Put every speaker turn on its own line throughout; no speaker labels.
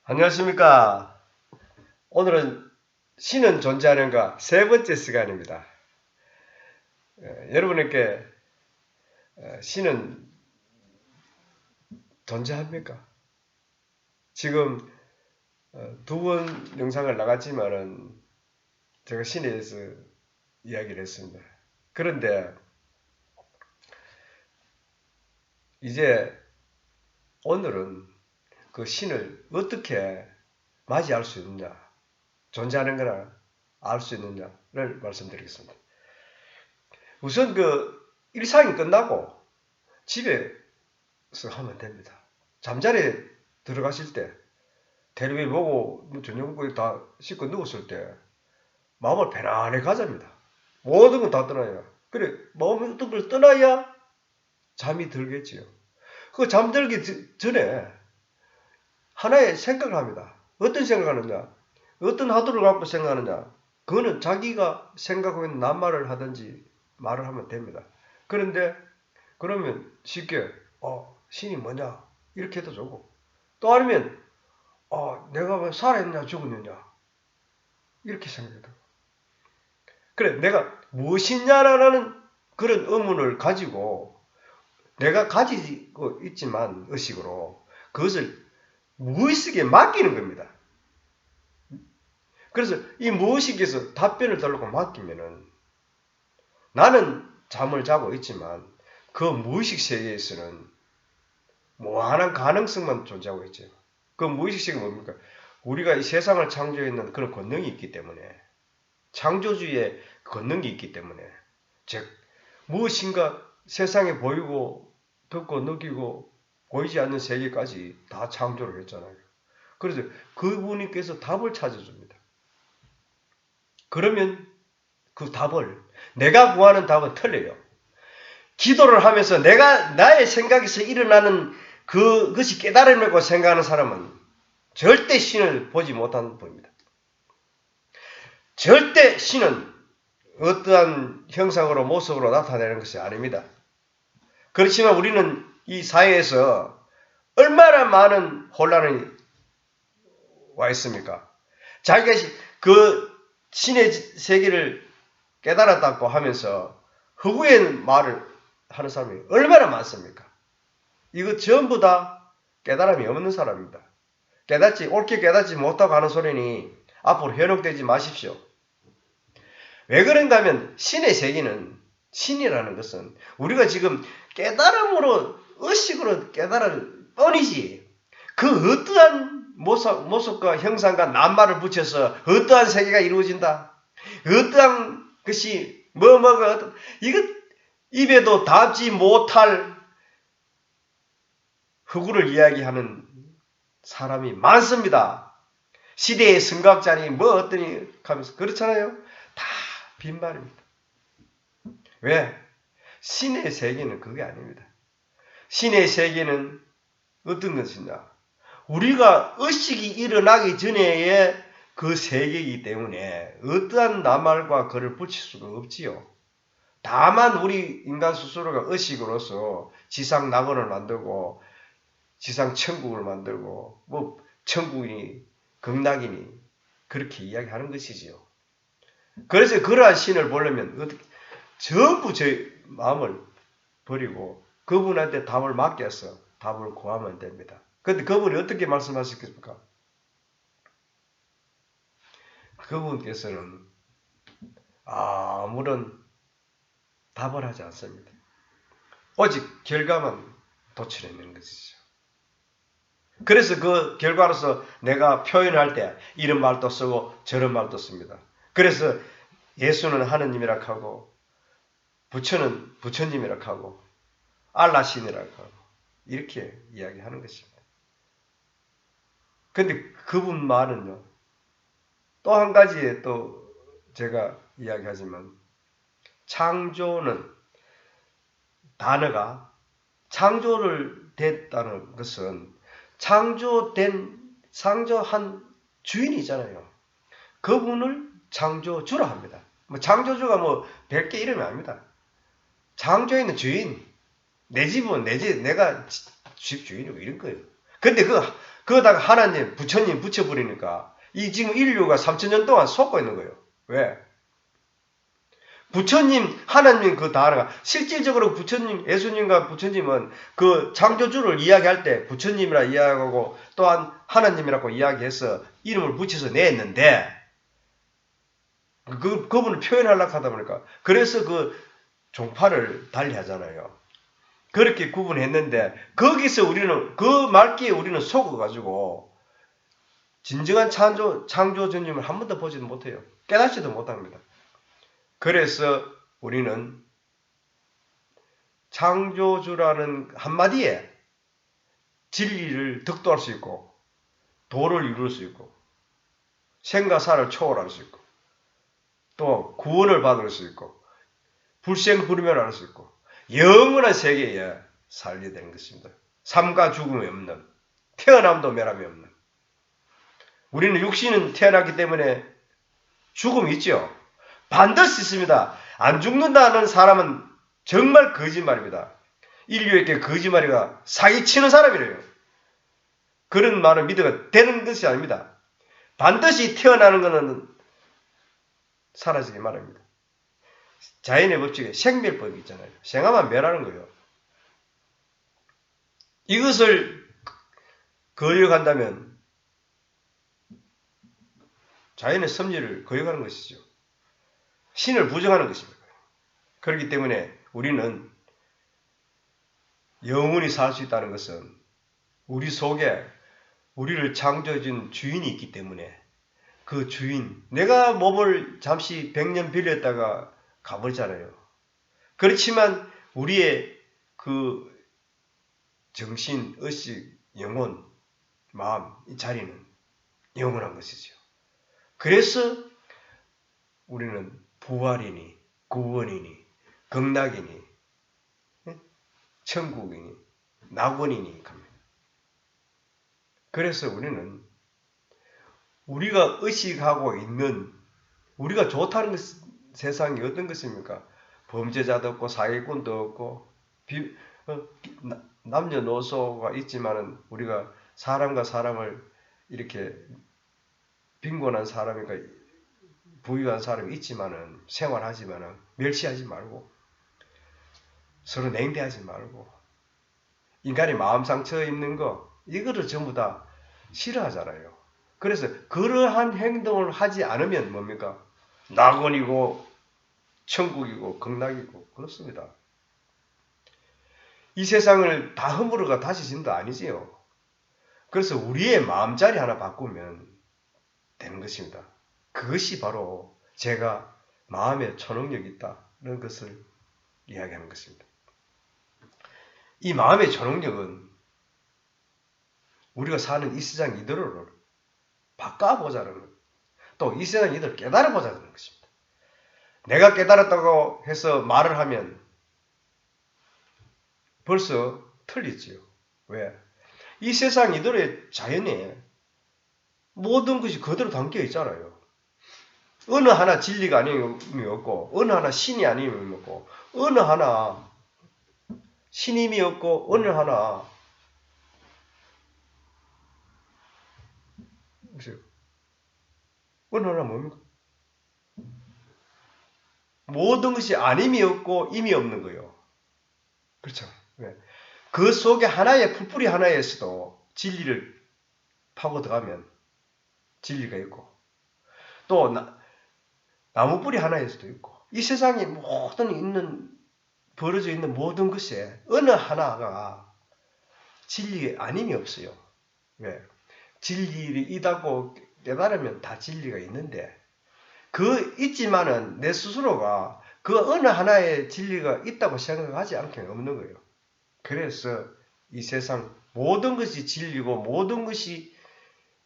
안녕하십니까. 오늘은 신은 존재하는가 세 번째 시간입니다. 여러분에게 신은 존재합니까? 지금 두 번 영상을 나갔지만은 제가 신에 대해서 이야기를 했습니다. 그런데 이제 오늘은 그 신을 어떻게 맞이할 수 있느냐, 존재하는 거나 알 수 있느냐를 말씀드리겠습니다. 우선 그 일상이 끝나고 집에서 하면 됩니다. 잠자리에 들어가실 때 텔레비전 보고 저녁을 다 씻고 누웠을 때 마음을 편안히 가집니다. 모든 건 다 떠나야. 그래 마음이 어떤 걸 떠나야 잠이 들겠지요. 그 잠들기 전에 하나의 생각을 합니다. 어떤 생각을 하느냐, 어떤 하도를 갖고 생각하느냐, 그거는 자기가 생각하고 있는 낱말을 하든지 말을 하면 됩니다. 그런데 그러면 쉽게 신이 뭐냐 이렇게 해도 좋고, 또 아니면 내가 왜 살아있냐 죽었느냐 이렇게 생각해도, 그래 내가 무엇이냐라는 그런 의문을 가지고 내가 가지고 있지만 의식으로 그것을 무의식에 맡기는 겁니다. 그래서 이 무의식에서 답변을 달라고 맡기면은 나는 잠을 자고 있지만 그 무의식 세계에서는 무한한 가능성만 존재하고 있죠. 그 무의식 세계가 뭡니까? 우리가 이 세상을 창조했는 그런 권능이 있기 때문에, 창조주의의 권능이 있기 때문에, 즉 무엇인가 세상에 보이고 듣고 느끼고 보이지 않는 세계까지 다 창조를 했잖아요. 그래서 그분께서 답을 찾아줍니다. 그러면 그 답을, 내가 구하는 답은 틀려요. 기도를 하면서 내가 나의 생각에서 일어나는 그것이 깨달음이라고 생각하는 사람은 절대 신을 보지 못하는 분입니다. 절대 신은 어떠한 형상으로 모습으로 나타내는 것이 아닙니다. 그렇지만 우리는 이 사회에서 얼마나 많은 혼란이 와 있습니까? 자기가 그 신의 세계를 깨달았다고 하면서 허구의 말을 하는 사람이 얼마나 많습니까? 이거 전부 다 깨달음이 없는 사람입니다. 옳게 깨닫지 못하고 하는 소리니 앞으로 현혹되지 마십시오. 왜 그런가 하면 신의 세계는, 신이라는 것은 우리가 지금 깨달음으로, 의식으로 깨달을 뿐이지, 그 어떠한 모습과 형상과 낱말을 붙여서 어떠한 세계가 이루어진다, 어떠한 것이 뭐가 이것 입에도 닿지 못할 허구를 이야기하는 사람이 많습니다. 시대의 선각자니 뭐 어떠니 하면서 그렇잖아요. 다 빈말입니다. 왜? 신의 세계는 그게 아닙니다. 신의 세계는 어떤 것이냐? 우리가 의식이 일어나기 전에의 그 세계이기 때문에 어떠한 낱말과 글을 붙일 수가 없지요. 다만 우리 인간 스스로가 의식으로서 지상 낙원을 만들고 지상 천국을 만들고 뭐 천국이니 극락이니 그렇게 이야기하는 것이지요. 그래서 그러한 신을 보려면 어떻게 전부 제 마음을 버리고 그분한테 답을 맡겨서 답을 구하면 됩니다. 그런데 그분이 어떻게 말씀하셨겠습니까? 그분께서는 아무런 답을 하지 않습니다. 오직 결과만 도출해내는 것이죠. 그래서 그 결과로서 내가 표현할 때 이런 말도 쓰고 저런 말도 씁니다. 그래서 예수는 하느님이라 하고 부처는 부처님이라 하고 알라신이라 하고 이렇게 이야기하는 것입니다. 근데 그분 말은요, 또 한 가지 또 제가 이야기하지만, 창조는 단어가 창조를 됐다는 것은 창조한 주인이잖아요. 그분을 창조주라 합니다. 창조주가 별개 이름이 아닙니다. 창조에 있는 주인, 내 집은 내가 집 주인이고 이런 거예요. 근데 그거다가 하나님, 부처님 붙여버리니까 이 지금 인류가 3000년 동안 속고 있는 거예요. 왜? 부처님, 하나님 그 단어가 실질적으로 부처님, 예수님과 부처님은 그 창조주를 이야기할 때 부처님이라 이야기하고 또한 하나님이라고 이야기해서 이름을 붙여서 냈는데 그분을 표현하려고 하다 보니까 그래서 그 종파를 달리 하잖아요. 그렇게 구분했는데 거기서 우리는 그 말기에 우리는 속아가지고 진정한 창조주님을 한 번도 보지도 못해요. 깨닫지도 못합니다. 그래서 우리는 창조주라는 한마디에 진리를 득도할 수 있고 도를 이룰 수 있고 생과 사를 초월할 수 있고 또 구원을 받을 수 있고 불생불멸할 수 있고 영원한 세계에 살게 되는 것입니다. 삶과 죽음이 없는 태어남도 멸함이 없는 우리는 육신은 태어났기 때문에 죽음이 있죠. 반드시 있습니다. 안 죽는다는 사람은 정말 거짓말입니다. 인류에게 거짓말이가 사기치는 사람이래요. 그런 말을 믿어가 되는 것이 아닙니다. 반드시 태어나는 것은 사라지기 마련입니다. 자연의 법칙에 생멸법이 있잖아요. 생하면 멸하는 거예요. 이것을 거역한다면 자연의 섭리를 거역하는 것이죠. 신을 부정하는 것입니다. 그렇기 때문에 우리는 영원히 살 수 있다는 것은 우리 속에 우리를 창조해준 주인이 있기 때문에 그 주인, 내가 몸을 잠시 100년 빌렸다가 가버리잖아요. 그렇지만 우리의 그 정신, 의식, 영혼, 마음, 이 자리는 영원한 것이죠. 그래서 우리는 부활이니, 구원이니, 극락이니, 천국이니, 낙원이니 합니다. 그래서 우리는 우리가 의식하고 있는 우리가 좋다는 것, 세상이 어떤 것입니까? 범죄자도 없고 사기꾼도 없고 남녀노소가 있지만은 우리가 사람과 사람을 이렇게 빈곤한 사람이니까 부유한 사람이 있지만은 생활하지만은 멸시하지 말고 서로 냉대하지 말고 인간이 마음 상처 입는 거 이거를 전부 다 싫어하잖아요. 그래서 그러한 행동을 하지 않으면 뭡니까? 낙원이고 천국이고 극락이고 그렇습니다. 이 세상을 다 허물어가 다시 진도 아니지요. 그래서 우리의 마음자리 하나 바꾸면 되는 것입니다. 그것이 바로 제가 마음에 초능력이 있다는 것을 이야기하는 것입니다. 이 마음의 초능력은 우리가 사는 이 세상 이대로를 바꿔보자는 것, 또 이 세상 이대로 깨달아보자는 것입니다. 내가 깨달았다고 해서 말을 하면 벌써 틀리지요. 왜? 이 세상 이대로의 자연에 모든 것이 그대로 담겨 있잖아요. 어느 하나 진리가 아님이 없고 어느 하나 신이 아님이 없고 어느 하나 신임이 없고 어느 하나 어느 하나 뭡니까? 모든 것이 아님이 없고 임이 없는 거예요. 그렇죠. 왜? 그 속에 하나의 풀뿌리 하나에서도 진리를 파고 들어가면 진리가 있고 또 나무 뿌리 하나에서도 있고 이 세상에 모든 있는 벌어져 있는 모든 것에 어느 하나가 진리 아님이 없어요. 왜? 진리를 이다고 깨달으면 다 진리가 있는데 그 있지만은 내 스스로가 그 어느 하나의 진리가 있다고 생각하지 않게 없는 거예요. 그래서 이 세상 모든 것이 진리고 모든 것이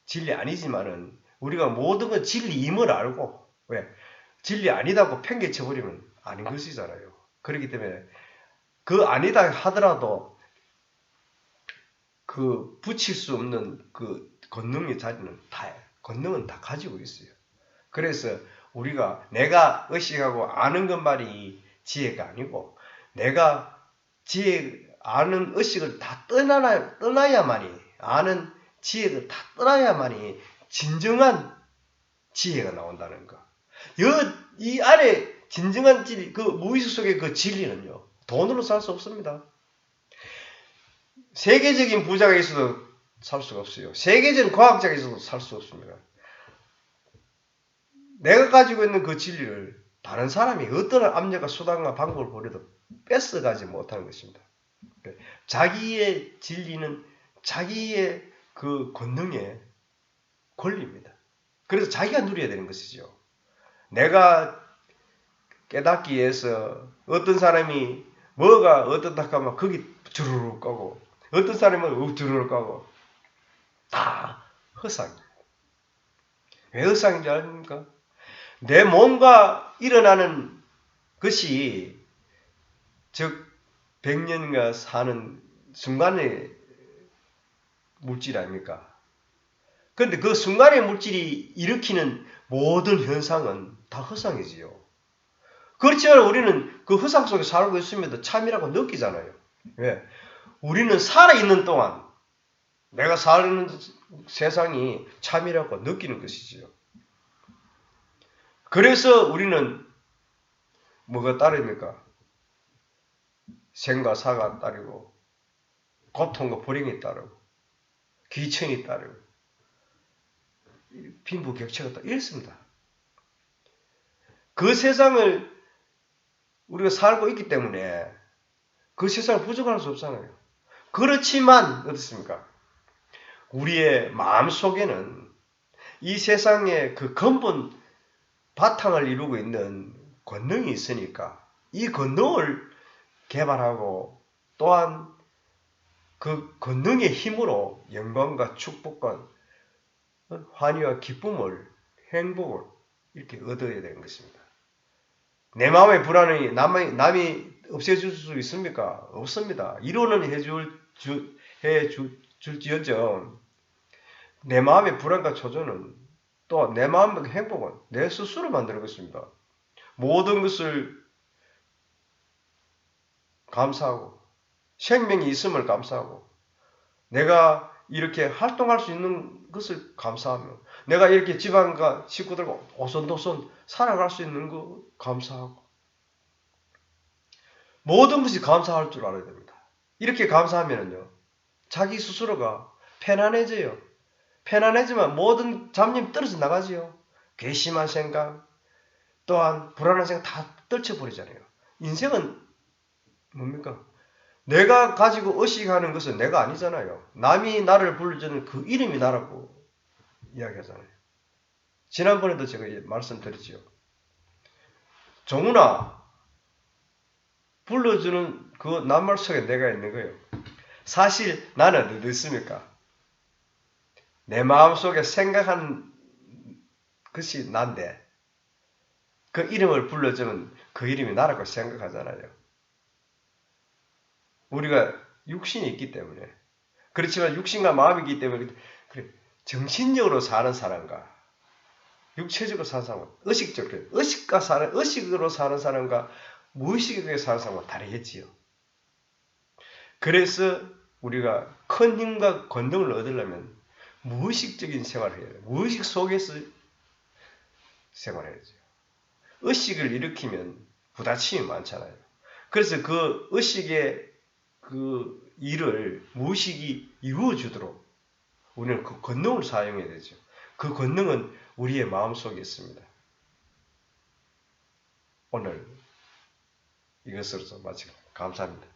진리 아니지만은 우리가 모든 건 진리임을 알고 왜? 진리 아니다고 팽개쳐버리면 아닌 것이잖아요. 그렇기 때문에 그 아니다 하더라도 그 붙일 수 없는 그 권능의 자리는 권능은 다 가지고 있어요. 그래서 우리가 내가 의식하고 아는 것만이 지혜가 아니고 내가 아는 의식을 다 떠나야만이 아는 지혜를 다 떠나야만이 진정한 지혜가 나온다는 거. 이 안에 진정한 진리, 그 무의식 속의 그 진리는요, 돈으로 살 수 없습니다. 세계적인 부자가 있어도 살 수가 없어요. 세계적인 과학자가 있어도 살 수 없습니다. 내가 가지고 있는 그 진리를 다른 사람이 어떤 압력과 수단과 방법을 벌여도 뺏어가지 못하는 것입니다. 자기의 진리는 자기의 그 권능의 권리입니다. 그래서 자기가 누려야 되는 것이죠. 내가 깨닫기 위해서 어떤 사람이 뭐가 어떻다 하면 거기 주르륵 가고 어떤 사람은 주르륵 가고 다 허상이에요. 왜 허상인지 아십니까? 내 몸과 일어나는 것이 즉 100년가 사는 순간의 물질 아닙니까? 그런데 그 순간의 물질이 일으키는 모든 현상은 다 허상이지요. 그렇지만 우리는 그 허상 속에 살고 있으면도 참이라고 느끼잖아요. 왜? 우리는 살아있는 동안 내가 사는 세상이 참이라고 느끼는 것이지요. 그래서 우리는 뭐가 따릅니까? 생과 사가 따르고 고통과 불행이 따르고 귀천이 따르고 빈부격차가 따르고 이렇습니다. 그 세상을 우리가 살고 있기 때문에 그 세상을 부정할 수 없잖아요. 그렇지만 어떻습니까? 우리의 마음속에는 이 세상의 그 근본 바탕을 이루고 있는 권능이 있으니까 이 권능을 개발하고 또한 그 권능의 힘으로 영광과 축복과 환희와 기쁨을 행복을 이렇게 얻어야 되는 것입니다. 내 마음의 불안이 남이 없애줄 수 있습니까? 없습니다. 이론은 해줄지언정 내 마음의 불안과 초조는 또 내 마음의 행복은 내 스스로 만드는 것입니다. 모든 것을 감사하고 생명이 있음을 감사하고 내가 이렇게 활동할 수 있는 것을 감사하며 내가 이렇게 집안과 식구들과 오손도손 살아갈 수 있는 거 감사하고 모든 것이 감사할 줄 알아야 됩니다. 이렇게 감사하면요 자기 스스로가 편안해져요. 편안해지면 모든 잡념이 떨어져 나가지요. 괘씸한 생각 또한 불안한 생각 다 떨쳐버리잖아요. 인생은 뭡니까? 내가 가지고 의식하는 것은 내가 아니잖아요. 남이 나를 불러주는 그 이름이 나라고 이야기하잖아요. 지난번에도 제가 말씀드렸죠. 정훈아, 불러주는 그 낱말 속에 내가 있는 거예요. 사실 나는 어디 있습니까? 내 마음속에 생각하는 것이 난데 그 이름을 불러주면 그 이름이 나라고 생각하잖아요. 우리가 육신이 있기 때문에 그렇지만 육신과 마음이기 때문에 그래, 정신적으로 사는 사람과 육체적으로 사는 사람과 의식으로 사는 사람과 무의식에 사는 사람과 다르겠지요. 그래서 우리가 큰 힘과 권능을 얻으려면 무의식적인 생활을 해야 돼요. 무의식 속에서 생활해야죠. 의식을 일으키면 부딪힘이 많잖아요. 그래서 그 의식의 그 일을 무의식이 이루어주도록 우리는 그 권능을 사용해야 되죠. 그 권능은 우리의 마음속에 있습니다. 오늘 이것으로서 마치겠습니다. 감사합니다.